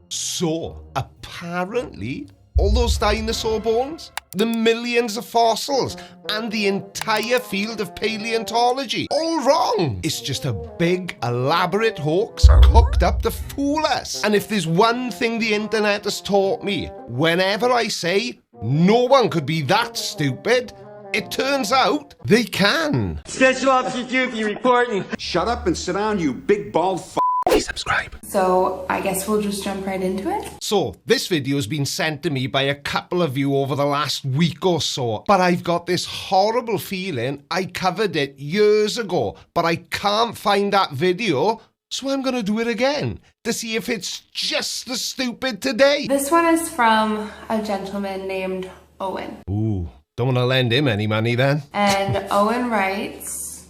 So, apparently, all those dinosaur bones, the millions of fossils, and the entire field of paleontology, all wrong. It's just a big, elaborate hoax cooked up to fool us. And if there's one thing the internet has taught me, whenever I say no one could be that stupid, it turns out they can. Special Officer Doofy reporting. Shut up and sit down, you big bald f***. Please subscribe. So I guess we'll just jump right into it. So this video has been sent to me by a couple of you over the last week or so, but I've got this horrible feeling I covered it years ago, but I can't find that video, so I'm gonna do it again to see if it's just as stupid today. This one is from a gentleman named Owen. Ooh, don't want to lend him any money then. And Owen writes,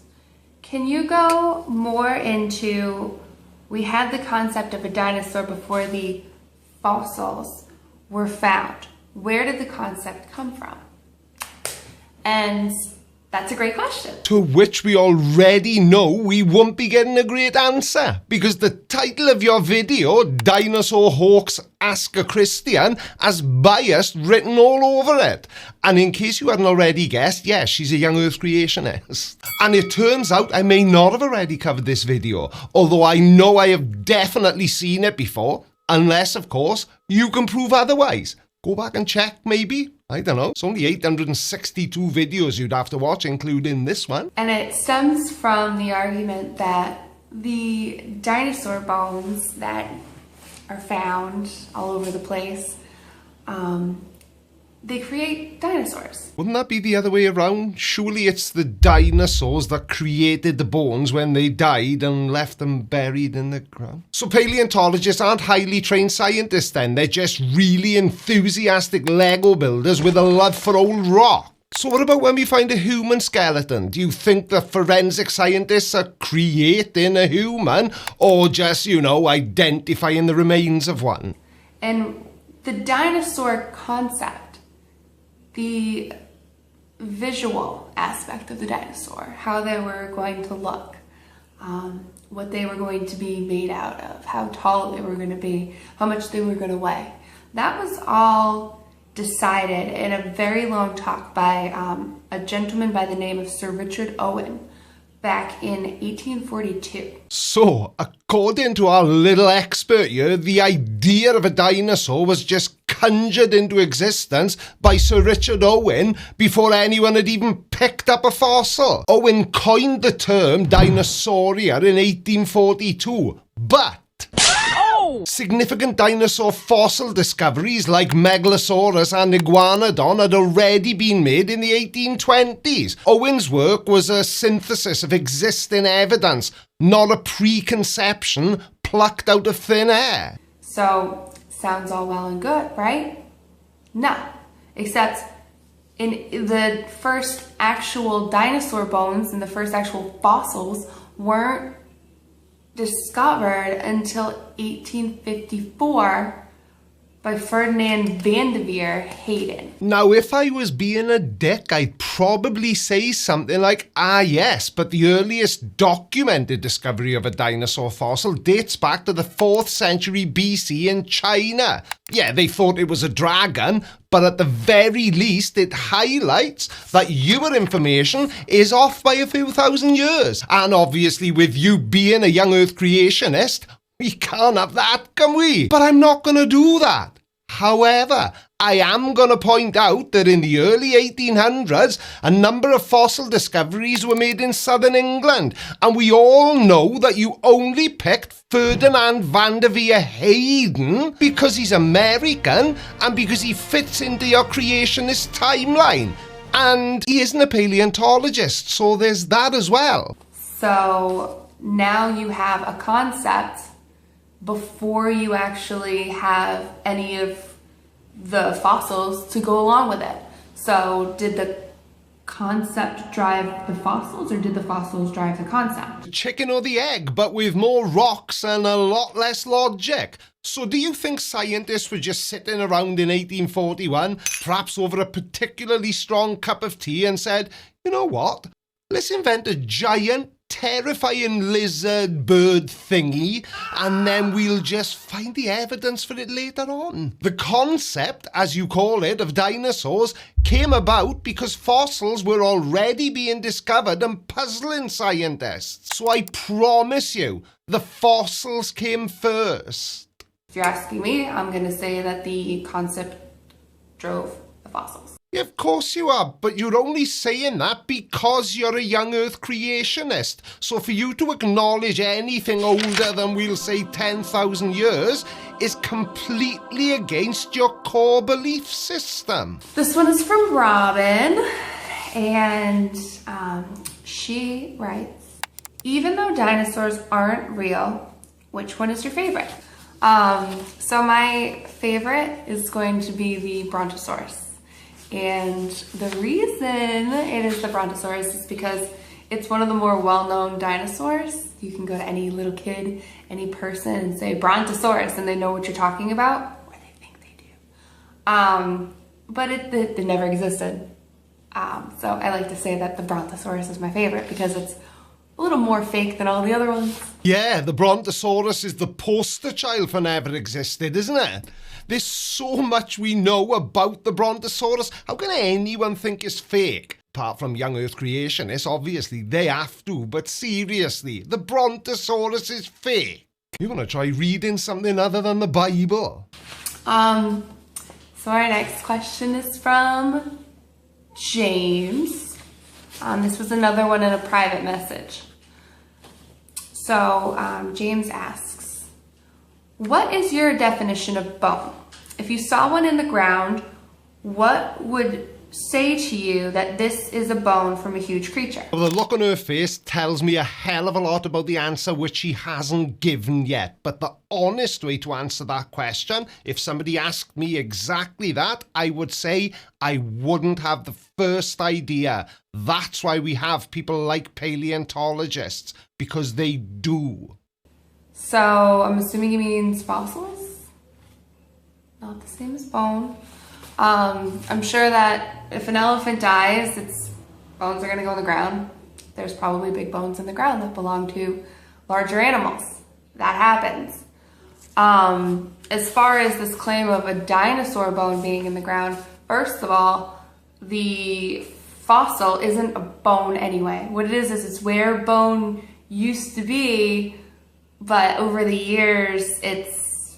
can you go more into, we had the concept of a dinosaur before the fossils were found. Where did the concept come from? And that's a great question. To which we already know we won't be getting a great answer, because the title of your video, Dinosaur Hoax Ask a Christian, has bias written all over it. And in case you hadn't already guessed, yes, she's a Young Earth Creationist. And it turns out I may not have already covered this video, although I know I have definitely seen it before, unless, of course, you can prove otherwise. Go back and check, maybe. I don't know. It's only 862 videos you'd have to watch, including this one. And it stems from the argument that the dinosaur bones that are found all over the place, they create dinosaurs. Wouldn't that be the other way around? Surely it's the dinosaurs that created the bones when they died and left them buried in the ground. So paleontologists aren't highly trained scientists then. They're just really enthusiastic Lego builders with a love for old rock. So what about when we find a human skeleton? Do you think the forensic scientists are creating a human or just, identifying the remains of one? And the dinosaur concept, the visual aspect of the dinosaur, how they were going to look, what they were going to be made out of, how tall they were going to be, how much they were going to weigh. That was all decided in a very long talk by a gentleman by the name of Sir Richard Owen back in 1842. So, according to our little expert here, the idea of a dinosaur was just conjured into existence by Sir Richard Owen before anyone had even picked up a fossil. Owen coined the term dinosauria in 1842, but significant dinosaur fossil discoveries like Megalosaurus and Iguanodon had already been made in the 1820s. Owen's work was a synthesis of existing evidence, not a preconception plucked out of thin air. So, sounds all well and good, right? No, except in the first actual dinosaur bones and the first actual fossils weren't discovered until 1854 by Ferdinand van de Veer Hayden. Now, if I was being a dick, I'd probably say something like, yes, but the earliest documented discovery of a dinosaur fossil dates back to the 4th century BC in China. Yeah, they thought it was a dragon, but at the very least, it highlights that your information is off by a few thousand years. And obviously, with you being a Young Earth Creationist, we can't have that, can we? But I'm not going to do that. However, I am going to point out that in the early 1800s, a number of fossil discoveries were made in southern England, and we all know that you only picked Ferdinand van de Veer Hayden because he's American and because he fits into your creationist timeline. And he isn't a paleontologist, so there's that as well. So now you have a concept before you actually have any of the fossils to go along with it. So did the concept drive the fossils, or did the fossils drive the concept? The chicken or the egg, but with more rocks and a lot less logic. So do you think scientists were just sitting around in 1841, perhaps over a particularly strong cup of tea, and said, you know what? Let's invent a giant terrifying lizard bird thingy, and then we'll just find the evidence for it later on. The concept, as you call it, of dinosaurs came about because fossils were already being discovered and puzzling scientists. So I promise you, the fossils came first. If you're asking me, I'm going to say that the concept drove the fossils. Yeah, of course you are, but you're only saying that because you're a young Earth creationist. So for you to acknowledge anything older than, we'll say, 10,000 years is completely against your core belief system. This one is from Robin, and she writes, even though dinosaurs aren't real, which one is your favorite? So my favorite is going to be the Brontosaurus. And the reason it is the Brontosaurus is because it's one of the more well-known dinosaurs. You can go to any little kid, any person, and say Brontosaurus, and they know what you're talking about, or they think they do. But it never existed. So I like to say that the Brontosaurus is my favorite because it's a little more fake than all the other ones. Yeah, the Brontosaurus is the poster child for never existed, isn't it? There's so much we know about the Brontosaurus. How can anyone think it's fake? Apart from Young Earth Creationists, obviously, they have to. But seriously, the Brontosaurus is fake. You want to try reading something other than the Bible? So our next question is from James. This was another one in a private message. So James asks, what is your definition of bone? If you saw one in the ground, what would say to you that this is a bone from a huge creature? Well, the look on her face tells me a hell of a lot about the answer, which she hasn't given yet. But the honest way to answer that question, if somebody asked me exactly that, I would say I wouldn't have the first idea. That's why we have people like paleontologists, because they do. So I'm assuming he means fossils? Not the same as bone. I'm sure that if an elephant dies, its bones are going to go in the ground. There's probably big bones in the ground that belong to larger animals. That happens. As far as this claim of a dinosaur bone being in the ground, first of all, the fossil isn't a bone anyway. What it is it's where bone used to be, but over the years it's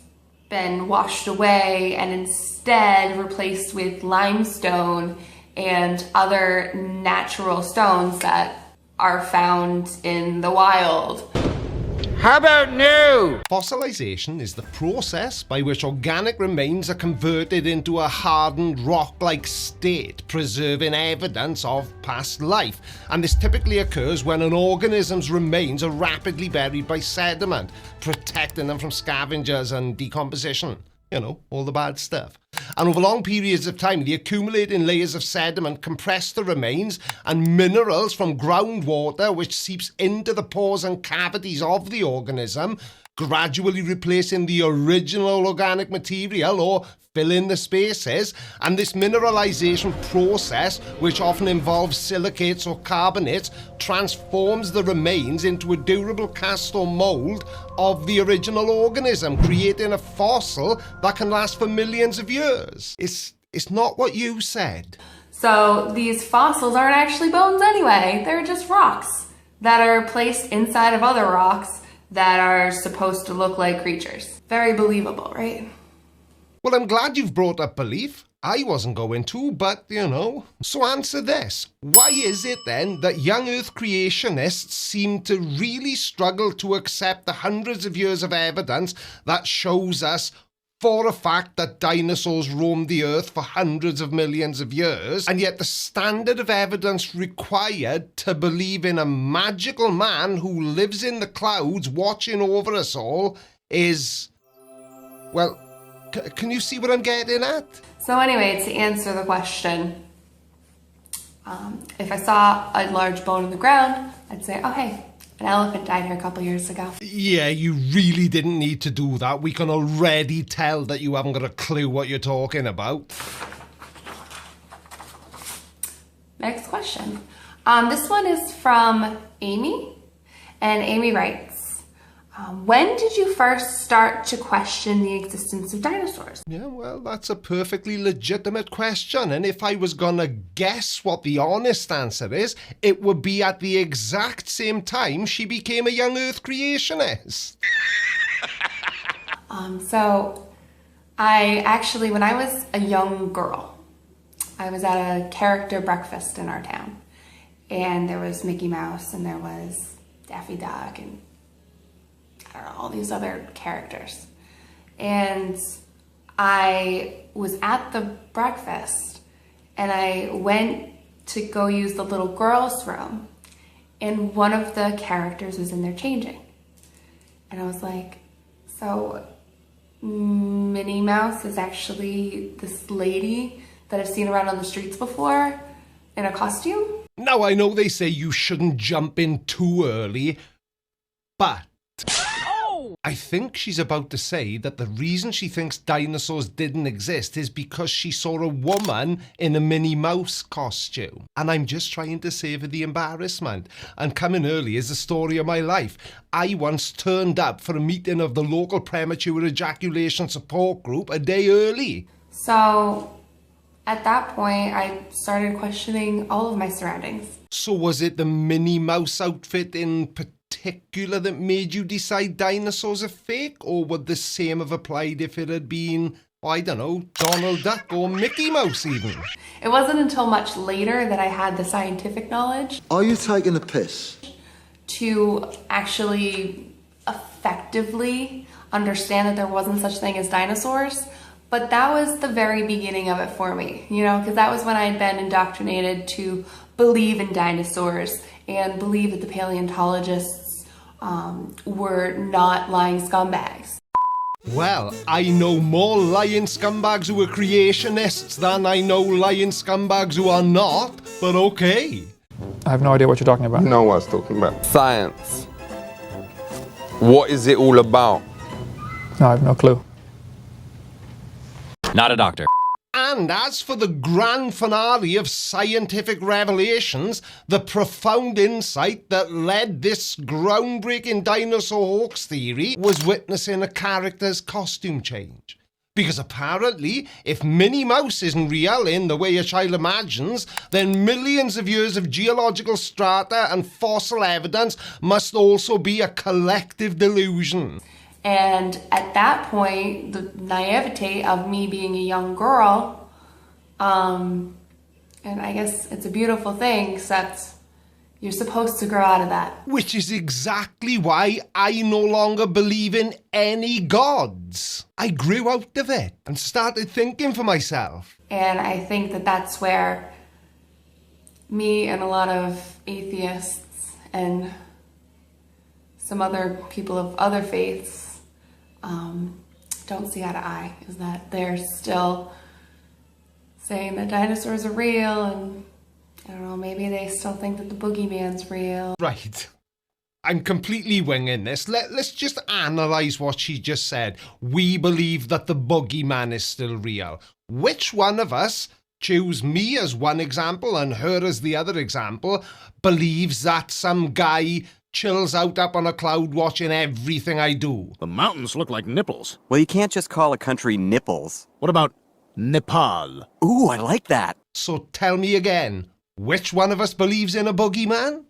been washed away and instead replaced with limestone and other natural stones that are found in the wild. How about new? Fossilization is the process by which organic remains are converted into a hardened rock-like state, preserving evidence of past life. And this typically occurs when an organism's remains are rapidly buried by sediment, protecting them from scavengers and decomposition. You know, all the bad stuff. And over long periods of time, the accumulating layers of sediment compress the remains, and minerals from groundwater, which seeps into the pores and cavities of the organism, gradually replacing the original organic material or fill in the spaces. And this mineralization process, which often involves silicates or carbonates, transforms the remains into a durable cast or mold of the original organism, creating a fossil that can last for millions of years. It's not what you said. So these fossils aren't actually bones anyway. They're just rocks that are placed inside of other rocks that are supposed to look like creatures. Very believable, right? Well, I'm glad you've brought up belief. I wasn't going to, but, you know. So answer this. Why is it then that young Earth creationists seem to really struggle to accept the hundreds of years of evidence that shows us for a fact that dinosaurs roamed the earth for hundreds of millions of years, and yet the standard of evidence required to believe in a magical man who lives in the clouds watching over us all is, well, can you see what I'm getting at? So anyway, to answer the question, if I saw a large bone in the ground, I'd say, oh hey, an elephant died here a couple years ago. Yeah, you really didn't need to do that. We can already tell that you haven't got a clue what you're talking about. Next question. This one is from Amy, And Amy writes, when did you first start to question the existence of dinosaurs? Yeah, well, that's a perfectly legitimate question. And if I was gonna guess what the honest answer is, it would be at the exact same time she became a Young Earth Creationist. So I actually, when I was a young girl, I was at a character breakfast in our town. And there was Mickey Mouse and there was Daffy Duck and I don't know, all these other characters. And I was at the breakfast and I went to go use the little girls' room and one of the characters was in there changing. And I was like, so Minnie Mouse is actually this lady that I've seen around on the streets before in a costume? Now, I know they say you shouldn't jump in too early, but I think she's about to say that the reason she thinks dinosaurs didn't exist is because she saw a woman in a Minnie Mouse costume. And I'm just trying to save her the embarrassment. And coming early is the story of my life. I once turned up for a meeting of the local premature ejaculation support group a day early. So at that point, I started questioning all of my surroundings. So was it the Minnie Mouse outfit in particular that made you decide dinosaurs are fake, or would the same have applied if it had been, I don't know, Donald Duck or Mickey Mouse even? It wasn't until much later that I had the scientific knowledge. Are you taking a piss? To actually effectively understand that there wasn't such thing as dinosaurs. But that was the very beginning of it for me, you know, because that was when I had been indoctrinated to believe in dinosaurs and believe that the paleontologists were not lying scumbags. Well, I know more lying scumbags who are creationists than I know lying scumbags who are not, but okay. I have no idea what you're talking about. You know what I was talking about. Science. What is it all about? No, I have no clue. Not a doctor. And as for the grand finale of scientific revelations, the profound insight that led this groundbreaking dinosaur hoax theory was witnessing a character's costume change. Because apparently, if Minnie Mouse isn't real in the way a child imagines, then millions of years of geological strata and fossil evidence must also be a collective delusion. And at that point, the naivete of me being a young girl, and I guess it's a beautiful thing, except you're supposed to grow out of that. Which is exactly why I no longer believe in any gods. I grew out of it and started thinking for myself. And I think that that's where me and a lot of atheists and some other people of other faiths don't see eye to eye, is that they're still saying that dinosaurs are real, and I don't know, maybe they still think that the boogeyman's real. Right. I'm completely winging this. Let's just analyse what she just said. We believe that the boogeyman is still real. Which one of us, choose me as one example and her as the other example, believes that some guy chills out up on a cloud watching everything I do? The mountains look like nipples. Well, you can't just call a country nipples. What about Nepal? Ooh, I like that. So tell me again, which one of us believes in a boogeyman?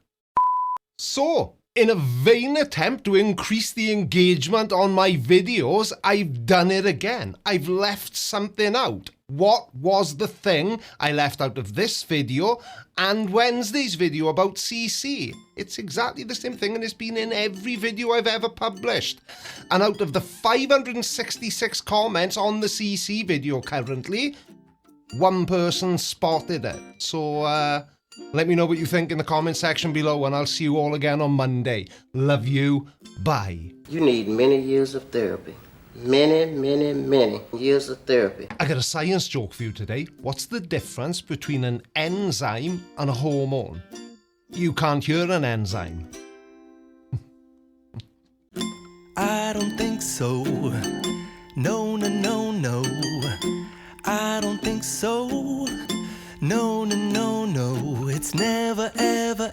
So, in a vain attempt to increase the engagement on my videos, I've done it again. I've left something out. What was the thing I left out of this video and Wednesday's video about CC? It's exactly the same thing and it's been in every video I've ever published. And out of the 566 comments on the CC video currently, one person spotted it. So, let me know what you think in the comment section below and I'll see you all again on Monday. Love you. Bye. You need many years of therapy. Many years of therapy. I got a science joke for you today. What's the difference between an enzyme and a hormone? You can't hear an enzyme. I don't think so. No, no, no, no. I don't think so. No, no, no, no. It's never, ever,